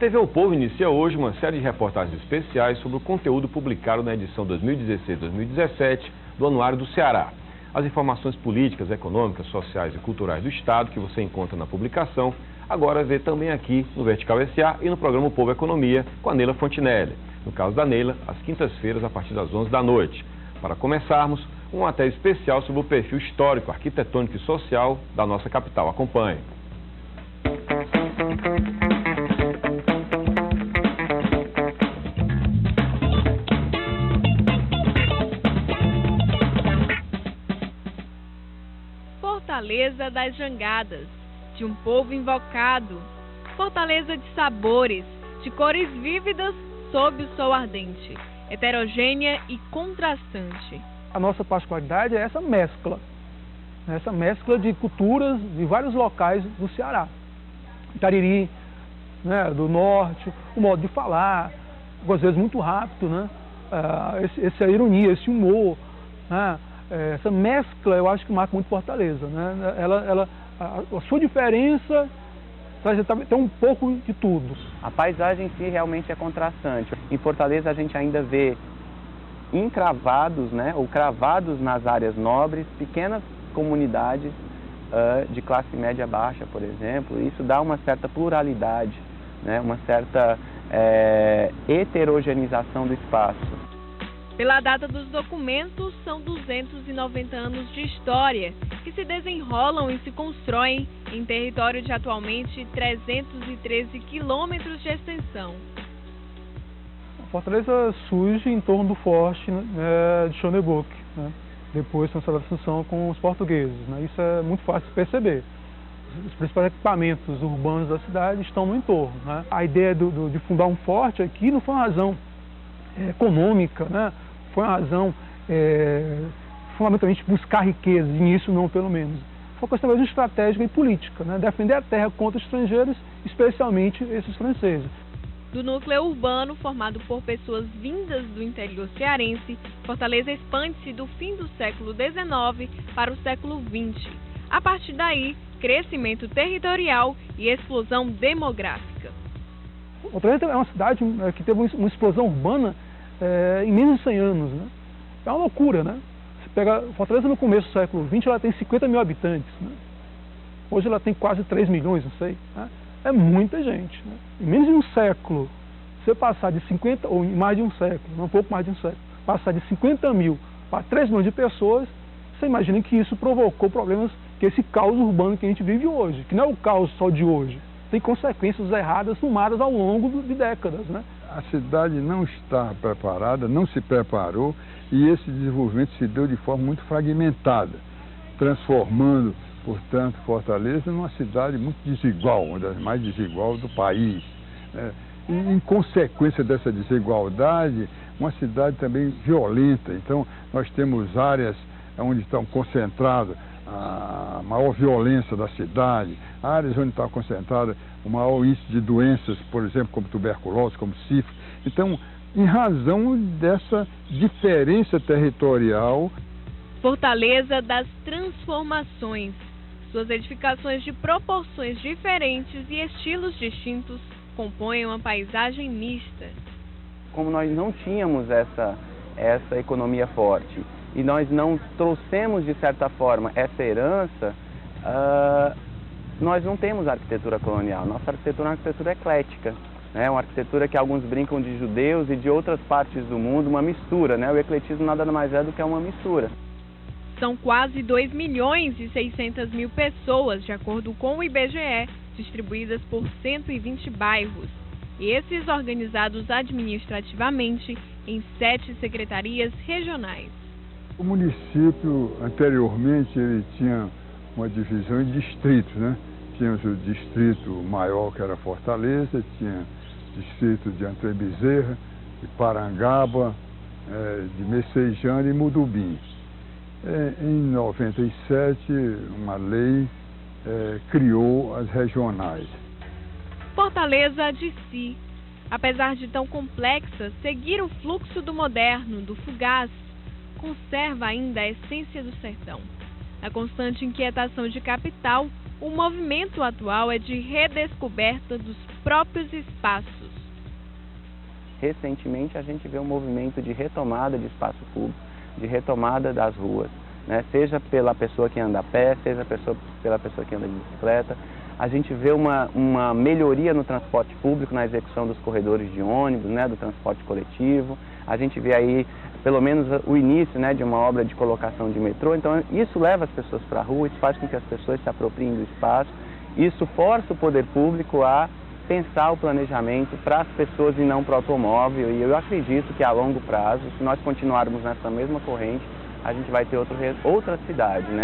TV O Povo inicia hoje uma série de reportagens especiais sobre o conteúdo publicado na edição 2016-2017 do Anuário do Ceará. As informações políticas, econômicas, sociais e culturais do Estado que você encontra na publicação, agora vê também aqui no Vertical SA e no programa O Povo Economia com a Neila Fontinelli. No caso da Neila, às quintas-feiras, a partir das 11 da noite. Para começarmos, uma matéria especial sobre o perfil histórico, arquitetônico e social da nossa capital. Acompanhe. Fortaleza das Jangadas, de um povo invocado, fortaleza de sabores, de cores vívidas sob o sol ardente, heterogênea e contrastante. A nossa particularidade é essa mescla de culturas de vários locais do Ceará. Itariri, né, do norte, o modo de falar, às vezes muito rápido, né? Essa ironia, esse humor, né? Essa mescla eu acho que marca muito Fortaleza, né? A sua diferença tem um pouco de tudo. A paisagem em si realmente é contrastante. Em Fortaleza a gente ainda vê encravados, né, ou cravados nas áreas nobres, pequenas comunidades de classe média baixa, por exemplo. Isso dá uma certa pluralidade, né, uma certa heterogenização do espaço. Pela data dos documentos, são 290 anos de história que se desenrolam e se constroem em território de atualmente 313 quilômetros de extensão. Fortaleza surge em torno do forte, né, de Schönebrück, né, depois da sua função com os portugueses, né. Isso é muito fácil de perceber. Os principais equipamentos urbanos da cidade estão no entorno, né. A ideia de fundar um forte aqui não foi uma razão econômica, né. Foi uma razão fundamentalmente buscar riqueza, e nisso não pelo menos. Foi uma questão mesmo estratégica e política, né, defender a terra contra estrangeiros, especialmente esses franceses. Do núcleo urbano, formado por pessoas vindas do interior cearense, Fortaleza expande-se do fim do século XIX para o século XX. A partir daí, crescimento territorial e explosão demográfica. Fortaleza é uma cidade que teve uma explosão urbana em menos de 100 anos, né? É uma loucura, né? Você pega Fortaleza no começo do século XX, ela tem 50 mil habitantes, né? Hoje ela tem quase 3 milhões, não sei, né? É muita gente, né? Em menos de um século, você passar de 50, ou em mais de um século, um pouco mais de um século, passar de 50 mil para 3 milhões de pessoas, você imagina que isso provocou problemas, que esse caos urbano que a gente vive hoje, que não é o caos só de hoje, tem consequências erradas tomadas ao longo de décadas, né? A cidade não está preparada, não se preparou, e esse desenvolvimento se deu de forma muito fragmentada, transformando, portanto, Fortaleza numa cidade muito desigual, uma das mais desiguais do país, né? E, em consequência dessa desigualdade, uma cidade também violenta. Então, nós temos áreas onde estão concentradas a maior violência da cidade, áreas onde está concentrada o maior índice de doenças, por exemplo, como tuberculose, como sífilis. Então, em razão dessa diferença territorial. Fortaleza das transformações. Suas edificações de proporções diferentes e estilos distintos compõem uma paisagem mista. Como nós não tínhamos essa economia forte e nós não trouxemos, de certa forma, essa herança, nós não temos arquitetura colonial. Nossa arquitetura é uma arquitetura eclética, né? Uma arquitetura que alguns brincam de judeus e de outras partes do mundo, uma mistura, né? O ecletismo nada mais é do que uma mistura. São quase 2.600.000 pessoas, de acordo com o IBGE, distribuídas por 120 bairros. E esses organizados administrativamente em 7 secretarias regionais. O município, anteriormente, ele tinha uma divisão em distritos, né? Tínhamos o distrito maior, que era Fortaleza, tinha distrito de Antônio Bezerra, de Parangaba, de Messejana e Mudubim. Em 97, uma lei criou as regionais. Fortaleza de si, apesar de tão complexa, seguir o fluxo do moderno, do fugaz, conserva ainda a essência do sertão. Na constante inquietação de capital, o movimento atual é de redescoberta dos próprios espaços. Recentemente a gente vê um movimento de retomada de espaço público, de retomada das ruas, né? Seja pela pessoa que anda a pé, seja pela pessoa que anda de bicicleta. A gente vê uma melhoria no transporte público, na execução dos corredores de ônibus, né, do transporte coletivo. A gente vê aí, pelo menos, o início, né, de uma obra de colocação de metrô. Então, isso leva as pessoas para a rua, isso faz com que as pessoas se apropriem do espaço. Isso força o poder público a pensar o planejamento para as pessoas e não para o automóvel. E eu acredito que, a longo prazo, se nós continuarmos nessa mesma corrente, a gente vai ter outra cidade, né?